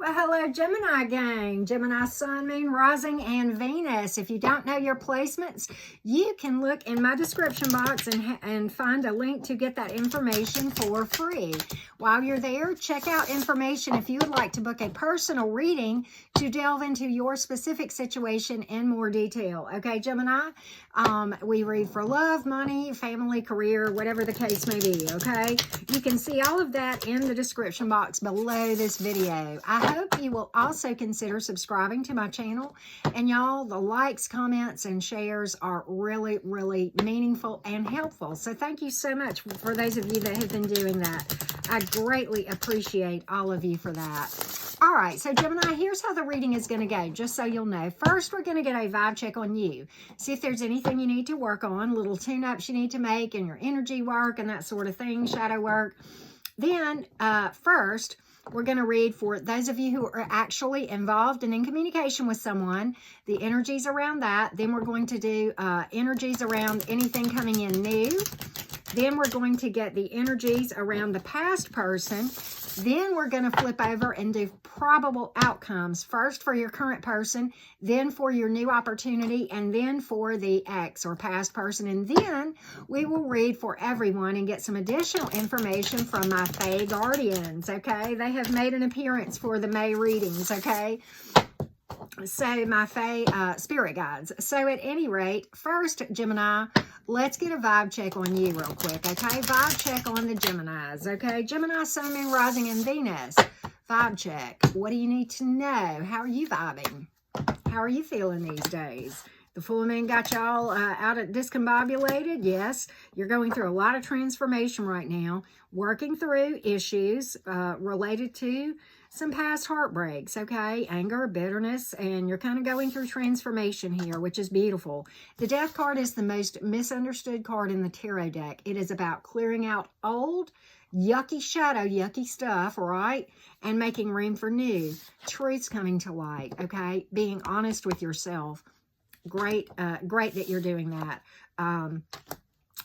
Well, hello, Gemini gang. Gemini Sun, Moon, Rising, and Venus. If you don't know your placements, you can look in my description box and find a link to get that information for free. While you're there, check out information if you would like to book a personal reading to delve into your specific situation in more detail. Okay, Gemini? We read for love, money, family, career, whatever the case may be, okay? You can see all of that in the description box below this video. I hope you will also consider subscribing to my channel. And y'all, the likes, comments, and shares are really, really meaningful and helpful. So thank you so much for those of you that have been doing that. I greatly appreciate all of you for that. All right, so Gemini, here's how the reading is going to go, just so you'll know. First, we're going to get a vibe check on you. See if there's anything you need to work on, little tune-ups you need to make in your energy work and that sort of thing, shadow work. Then, first, we're going to read for those of you who are actually involved and in communication with someone, the energies around that. Then we're going to do energies around anything coming in new. Then we're going to get the energies around the past person. Then we're going to flip over and do probable outcomes. First for your current person, then for your new opportunity, and then for the ex or past person. And then we will read for everyone and get some additional information from my Fae Guardians, okay? They have made an appearance for the May readings, okay? So my Fae spirit guides. So at any rate, first, Gemini, let's get a vibe check on you real quick, okay? Vibe check on the Geminis, okay? Gemini, Sun, Moon, Rising, and Venus. Vibe check. What do you need to know? How are you vibing? How are you feeling these days? The full moon got y'all out at discombobulated. Yes, you're going through a lot of transformation right now, working through issues related to some past heartbreaks, okay? Anger, bitterness, and you're kind of going through transformation here, which is beautiful. The Death card is the most misunderstood card in the tarot deck. It is about clearing out old, yucky shadow, yucky stuff, right? And making room for new. Truths coming to light, okay? Being honest with yourself. Great, great that you're doing that.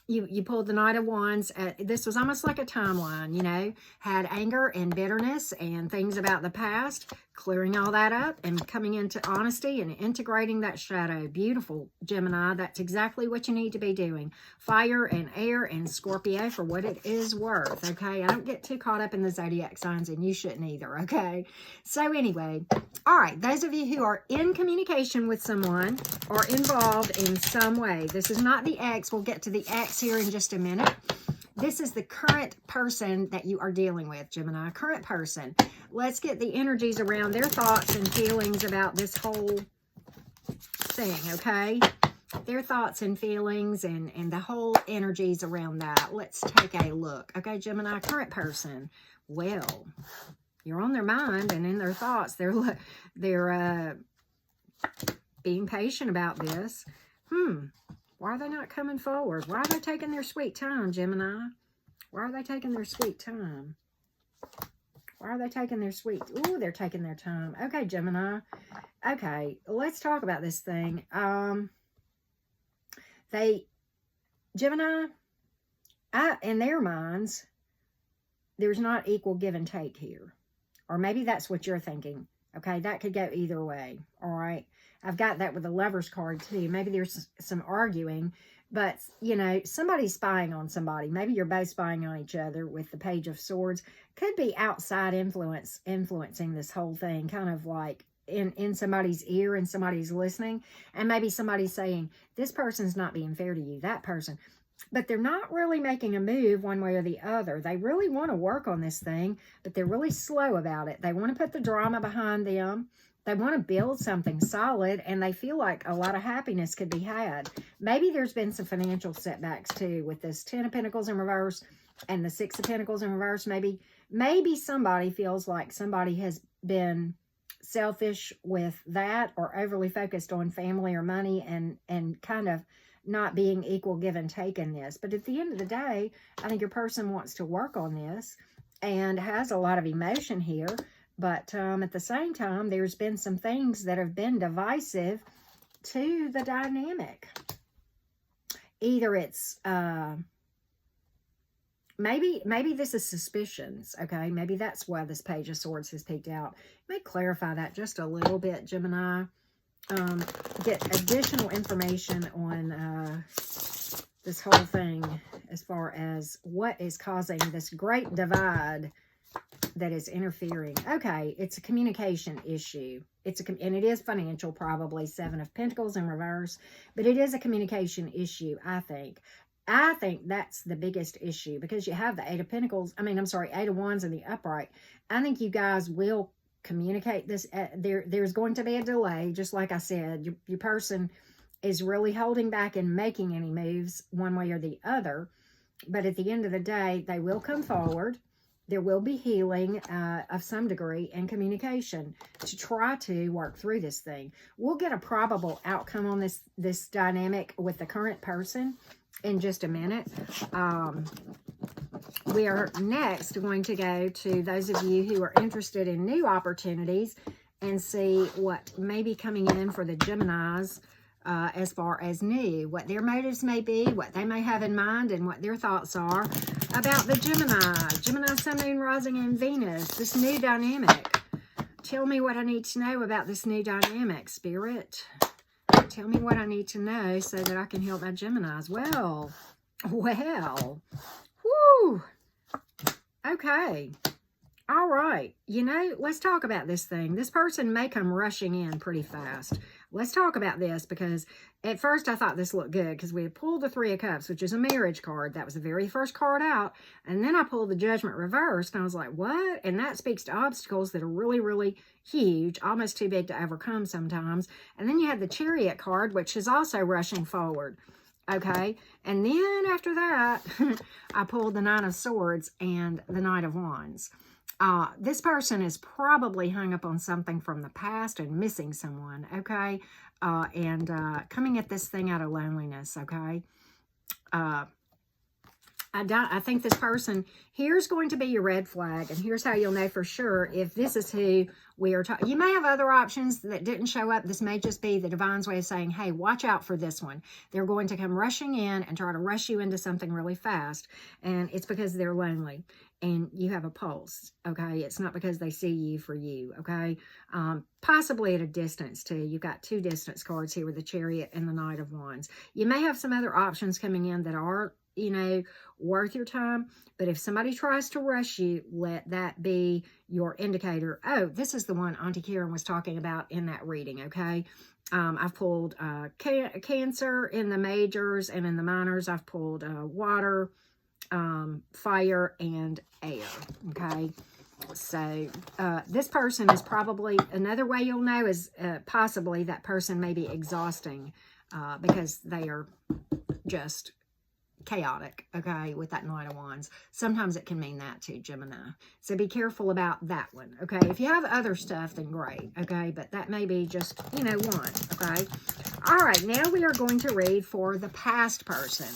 You pulled the Knight of Wands. This was almost like a timeline, you know. Had anger and bitterness and things about the past, clearing all that up and coming into honesty and integrating that shadow. Beautiful, Gemini. That's exactly what you need to be doing. Fire and air and Scorpio for what it is worth, okay? I don't get too caught up in the zodiac signs, and you shouldn't either, okay? So anyway, all right, those of you who are in communication with someone or involved in some way, this is not the ex. We'll get to the ex here in just a minute. This is the current person that you are dealing with, Gemini. Current person. Let's get the energies around their thoughts and feelings about this whole thing, okay? Their thoughts and feelings and the whole energies around that. Let's take a look. Okay, Gemini, current person. Well, you're on their mind and in their thoughts. They're being patient about this. Why are they not coming forward? Why are they taking their sweet time, Gemini? Why are they taking their sweet time? Why are they taking their sweet... Ooh, they're taking their time. Okay, Gemini. Okay, let's talk about this thing. Gemini, in their minds, there's not equal give and take here. Or maybe that's what you're thinking. Okay, that could go either way. All right. I've got that with the Lover's card too. Maybe there's some arguing, but you know, somebody's spying on somebody. Maybe you're both spying on each other with the Page of Swords. Could be outside influencing this whole thing, kind of like in somebody's ear and somebody's listening. And maybe somebody's saying, this person's not being fair to you, that person. But they're not really making a move one way or the other. They really want to work on this thing, but they're really slow about it. They want to put the drama behind them. They want to build something solid, and they feel like a lot of happiness could be had. Maybe there's been some financial setbacks too with this 10 of Pentacles in reverse and the 6 of Pentacles in reverse. Maybe somebody feels like somebody has been selfish with that or overly focused on family or money and kind of not being equal give and take in this. But at the end of the day, I think your person wants to work on this and has a lot of emotion here. But at the same time, there's been some things that have been divisive to the dynamic. Either it's maybe this is suspicions, okay? Maybe that's why this Page of Swords has peeked out. May clarify that just a little bit, Gemini. Get additional information on this whole thing as far as what is causing this great divide that is interfering. Okay, it's a communication issue. And it is financial, probably. 7 of Pentacles in reverse. But it is a communication issue, I think. I think that's the biggest issue, because you have the 8 of Pentacles. I mean, I'm sorry, 8 of Wands in the upright. I think you guys will communicate this. There's going to be a delay, just like I said. Your person is really holding back and making any moves one way or the other. But at the end of the day, they will come forward. There will be healing of some degree and communication to try to work through this thing. We'll get a probable outcome on this dynamic with the current person in just a minute. We are next going to go to those of you who are interested in new opportunities and see what may be coming in for the Geminis as far as new, what their motives may be, what they may have in mind, and what their thoughts are about the Gemini, Sun, Moon, Rising, and Venus, this new dynamic. Tell me what I need to know about this new dynamic, Spirit. Tell me what I need to know so that I can help my Geminis. Well, whoo, okay. All right, you know, let's talk about this thing. This person may come rushing in pretty fast. Let's talk about this, because at first I thought this looked good because we had pulled the 3 of Cups, which is a marriage card. That was the very first card out. And then I pulled the Judgment reversed, and I was like, what? And that speaks to obstacles that are really, really huge, almost too big to overcome sometimes. And then you had the Chariot card, which is also rushing forward. Okay, and then after that, I pulled the 9 of Swords and the Knight of Wands. This person is probably hung up on something from the past and missing someone, okay? And coming at this thing out of loneliness, okay? I think this person, here's going to be your red flag, and here's how you'll know for sure if this is who we are talking. You may have other options that didn't show up. This may just be the divine's way of saying, hey, watch out for this one. They're going to come rushing in and try to rush you into something really fast, and it's because they're lonely. And you have a pulse, okay? It's not because they see you for you, okay? Possibly at a distance, too. You've got 2 distance cards here with the Chariot and the Knight of Wands. You may have some other options coming in that are, you know, worth your time. But if somebody tries to rush you, let that be your indicator. Oh, this is the one Auntie Karen was talking about in that reading, okay? I've pulled Cancer in the majors, and in the minors, I've pulled water, fire, and air, okay? So this person is probably, another way you'll know is possibly that person may be exhausting because they are just chaotic, okay, with that Knight of Wands. Sometimes it can mean that too, Gemini. So be careful about that one, okay? If you have other stuff, then great, okay? But that may be just, you know, one, okay? All right, now we are going to read for the past person.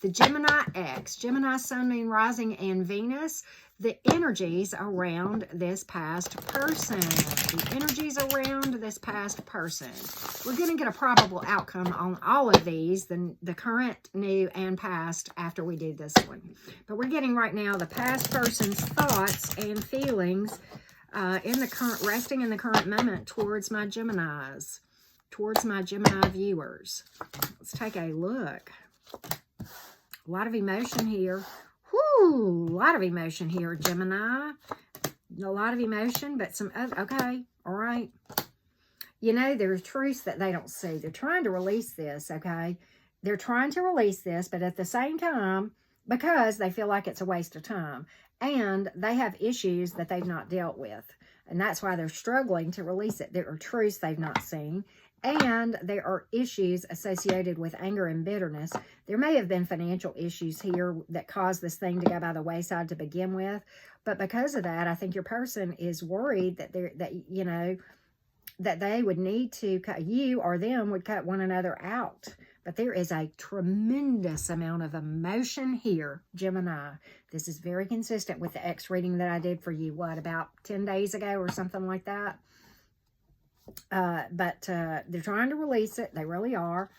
The Gemini X, Gemini, Sun, Moon, Rising, and Venus, the energies around this past person. The energies around this past person. We're going to get a probable outcome on all of these, the current, new, and past, after we do this one. But we're getting right now the past person's thoughts and feelings in the current, resting in the current moment towards my Geminis, towards my Gemini viewers. Let's take a look. A lot of emotion here. Whoo, a lot of emotion here, Gemini. A lot of emotion, but some other, okay, all right. You know, there's truths that they don't see. They're trying to release this, okay? They're trying to release this, but at the same time, because they feel like it's a waste of time, and they have issues that they've not dealt with, and that's why they're struggling to release it. There are truths they've not seen, and there are issues associated with anger and bitterness. There may have been financial issues here that caused this thing to go by the wayside to begin with. But because of that, I think your person is worried that that they would need to cut, you or them would cut one another out. But there is a tremendous amount of emotion here, Gemini. This is very consistent with the X reading that I did for you, what, about 10 days ago or something like that? But they're trying to release it. They really are.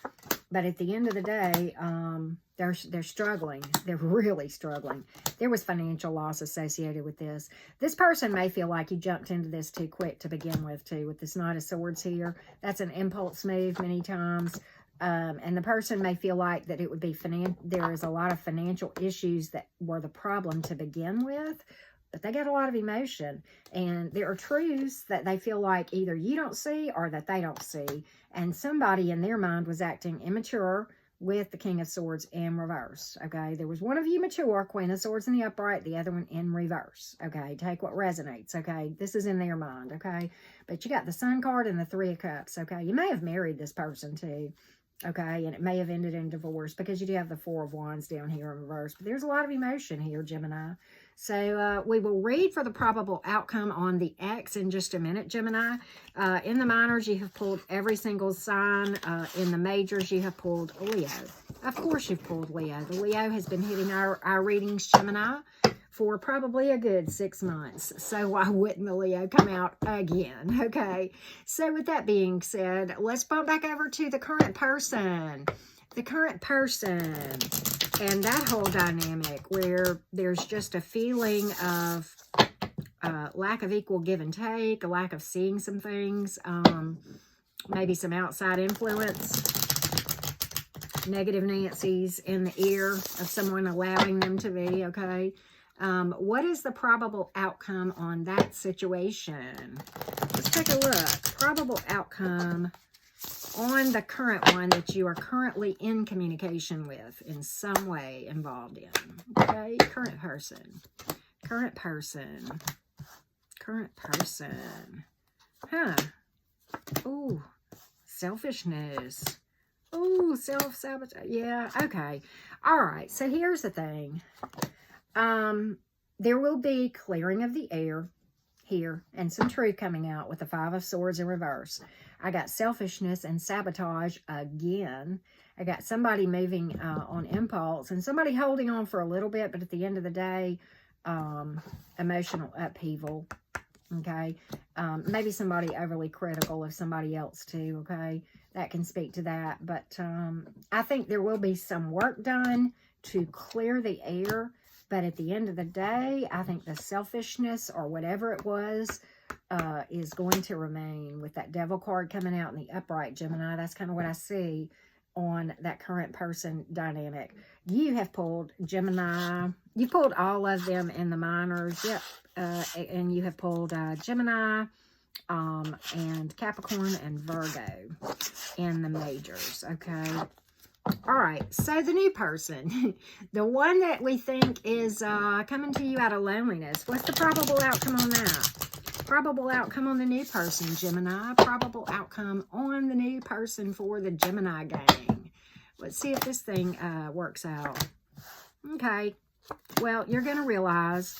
But at the end of the day, They're struggling. They're really struggling. There was financial loss associated with this. This person may feel like you jumped into this too quick to begin with, too, with this Knight of Swords here. That's an impulse move many times. And the person may feel like that it would be there is a lot of financial issues that were the problem to begin with, but they got a lot of emotion. And there are truths that they feel like either you don't see or that they don't see. And somebody in their mind was acting immature with the King of Swords in reverse, okay? There was one of you mature, Queen of Swords in the upright, the other one in reverse, okay? Take what resonates, okay? This is in their mind, okay? But you got the Sun card and the Three of Cups, okay? You may have married this person too, okay? And it may have ended in divorce because you do have the Four of Wands down here in reverse. But there's a lot of emotion here, Gemini. So we will read for the probable outcome on the X in just a minute, Gemini. In the minors, you have pulled every single sign. In the majors, you have pulled Leo. Of course you've pulled Leo. The Leo has been hitting our readings, Gemini, for probably a good 6 months. So why wouldn't the Leo come out again? Okay. So with that being said, let's bump back over to the current person. The current person and that whole dynamic where there's just a feeling of lack of equal give and take, a lack of seeing some things, maybe some outside influence, negative Nancy's in the ear of someone allowing them to be, okay? What is the probable outcome on that situation? Let's take a look. Probable outcome on the current one that you are currently in communication with, in some way involved in. Okay, current person. Current person. Current person. Huh. Ooh, selfishness. Ooh, self-sabotage. Yeah, okay. All right, so here's the thing. There will be clearing of the air here and some truth coming out with the Five of Swords in reverse. I got selfishness and sabotage again. I got somebody moving on impulse and somebody holding on for a little bit, but at the end of the day, emotional upheaval, okay? Maybe somebody overly critical of somebody else too, okay? That can speak to that, but I think there will be some work done to clear the air, but at the end of the day, I think the selfishness or whatever it was is going to remain with that Devil card coming out in the upright, Gemini. That's kind of what I see on that current person dynamic. You have pulled Gemini. You pulled all of them in the minors. Yep. And you have pulled Gemini and Capricorn and Virgo in the majors. Okay. All right, so the new person, the one that we think is coming to you out of loneliness, what's the probable outcome on that? Probable outcome on the new person, Gemini. Probable outcome on the new person for the Gemini gang. Let's see if this thing works out. Okay, well, you're going to realize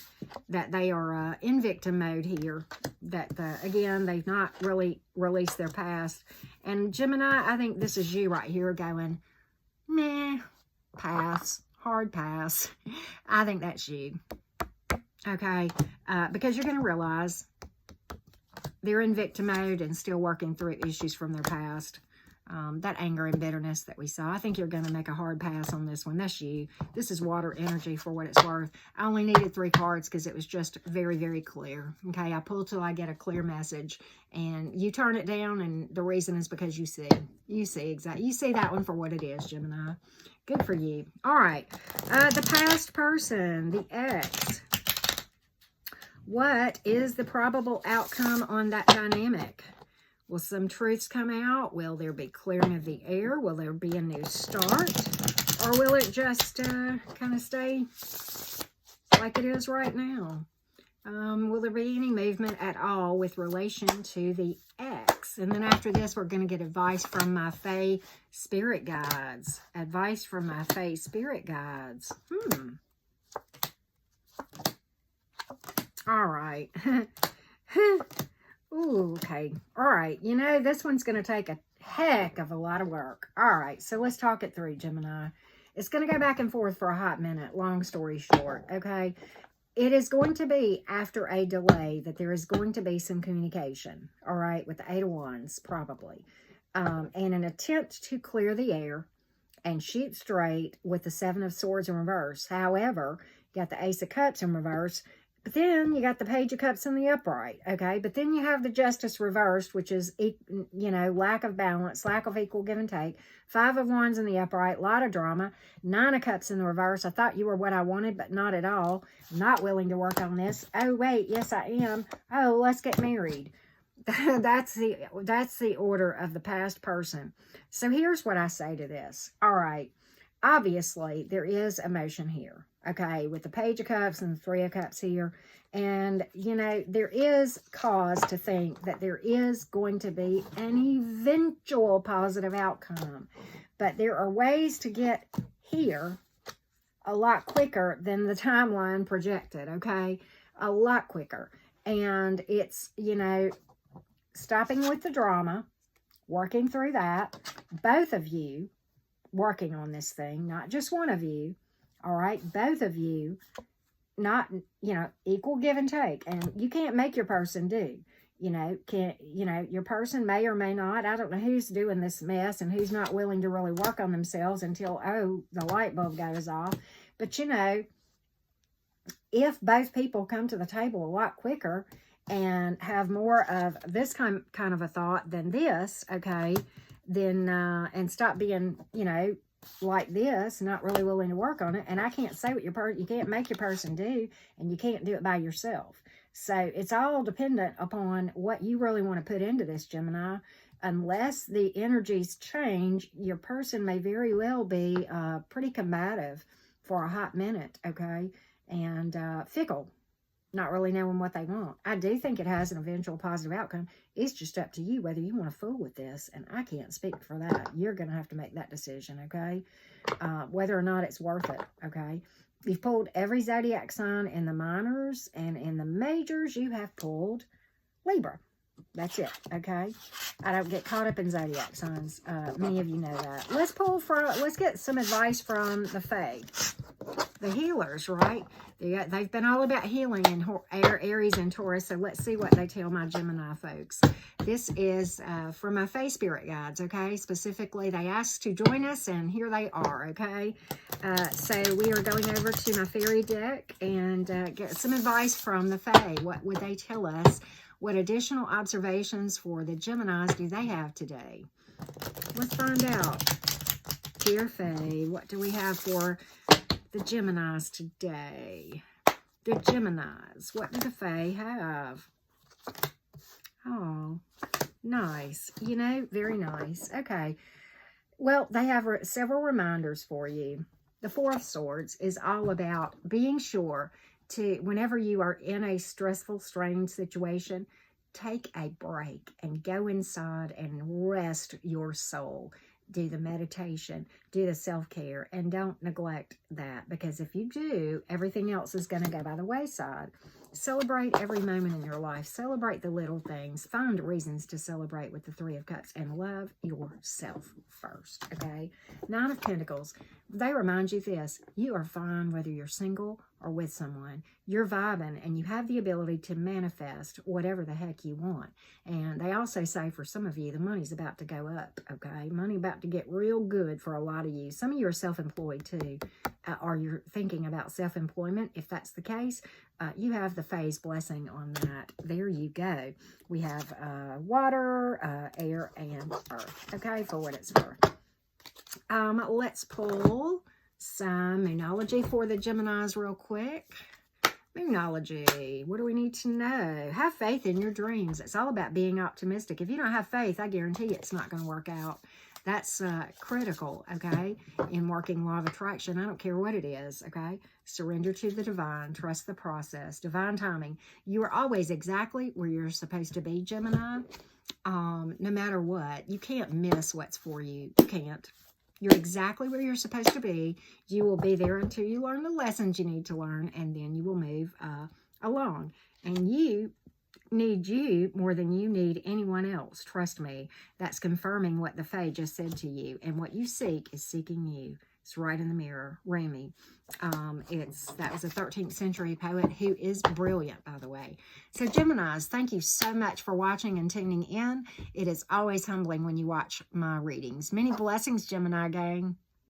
that they are in victim mode here. That, again, they've not really released their past. And Gemini, I think this is you right here going, meh, pass, hard pass. I think that's you. Okay, because you're going to realize they're in victim mode and still working through issues from their past. That anger and bitterness that we saw. I think you're going to make a hard pass on this one. That's you. This is water energy for what it's worth. I only needed 3 cards because it was just very, very clear. Okay, I pull till I get a clear message. And you turn it down, and the reason is because you see. You see exactly. You see that one for what it is, Gemini. Good for you. All right. The past person, the ex. What is the probable outcome on that dynamic? Will some truths come out? Will there be clearing of the air? Will there be a new start? Or will it just kind of stay like it is right now? Will there be any movement at all with relation to the ex? And then after this, we're going to get advice from my Fae spirit guides. Advice from my Fae spirit guides. All right. Ooh, okay. All right. You know, this one's going to take a heck of a lot of work. All right. So let's talk it through, Gemini. It's going to go back and forth for a hot minute. Long story short. Okay. It is going to be after a delay that there is going to be some communication. All right. With the 8 of Wands, probably. And an attempt to clear the air. and shoot straight with the Seven of Swords in reverse. However, you got the Ace of Cups in reverse, but then you got the Page of Cups in the upright, okay? But then you have the Justice reversed, which is, you know, lack of balance, lack of equal give and take. Five of Wands in the upright, a lot of drama. Nine of Cups in the reverse. I thought you were what I wanted, but not at all. I'm not willing to work on this. Oh, wait, yes, I am. Oh, let's get married. That's the order of the past person. So here's what I say to this. All right, obviously there is emotion here, okay, with the Page of Cups and the Three of Cups here. And, you know, there is cause to think that there is going to be an eventual positive outcome. But there are ways to get here a lot quicker than the timeline projected, okay? A lot quicker. And it's, you know, stopping with the drama, working through that, both of you working on this thing, not just one of you, all right? Both of you, not, you know, equal give and take. And you can't make your person do, you know, your person may or may not. I don't know who's doing this mess and who's not willing to really work on themselves until, oh, the light bulb goes off. But, you know, if both people come to the table a lot quicker and have more of this kind of a thought than this, okay, then, and stop being, you know, like this, not really willing to work on it. And I can't say what you can't make your person do, and you can't do it by yourself. So it's all dependent upon what you really want to put into this, Gemini. Unless the energies change, your person may very well be pretty combative for a hot minute, okay, and fickle. Not really knowing what they want. I do think it has an eventual positive outcome. It's just up to you whether you want to fool with this, and I can't speak for that. You're going to have to make that decision, okay? Whether or not it's worth it, okay? You've pulled every zodiac sign in the minors, and in the majors, you have pulled Libra. That's it, okay? I don't get caught up in zodiac signs. Many of you know that. Let's get some advice from the Fae. The healers, right? They've been all about healing in Aries and Taurus, so let's see what they tell my Gemini folks. This is from my Fae Spirit Guides, okay? Specifically, they asked to join us, and here they are, okay? So we are going over to my fairy deck and get some advice from the Fae. What would they tell us? What additional observations for the Geminis do they have today? Let's find out. Dear Fae, what do we have for the Geminis today? The Geminis, what do the Fae have? Oh, nice. You know, very nice. Okay. Well, they have several reminders for you. The Four of Swords is all about being sure to, whenever you are in a stressful, strained situation, take a break and go inside and rest your soul. Do the meditation, do the self-care, and don't neglect that, because if you do, everything else is going to go by the wayside. Celebrate every moment in your life. Celebrate the little things. Find reasons to celebrate with the Three of Cups, and love yourself first, okay? Nine of Pentacles, they remind you this: you are fine whether you're single or with someone. You're vibing, and you have the ability to manifest whatever the heck you want. And they also say for some of you, the money's about to go up, okay? Money about to get real good for a lot of you. Some of you are self-employed too, or you're thinking about self-employment. If that's the case, you have the Fae's blessing on that. There you go. We have water, air, and earth, okay, for what it's worth. Let's pull some Moonology for the Geminis real quick. Moonology, what do we need to know? Have faith in your dreams. It's all about being optimistic. If you don't have faith, I guarantee it's not going to work out. That's critical, okay, in working law of attraction. I don't care what it is, okay? Surrender to the divine. Trust the process. Divine timing. You are always exactly where you're supposed to be, Gemini, no matter what. You can't miss what's for you. You can't. You're exactly where you're supposed to be. You will be there until you learn the lessons you need to learn, and then you will move along. And you need you more than you need anyone else. Trust me. That's confirming what the Fae just said to you. And what you seek is seeking you. It's right in the mirror. Rumi. That was a 13th century poet who is brilliant, by the way. So Geminis, thank you so much for watching and tuning in. It is always humbling when you watch my readings. Many blessings, Gemini gang.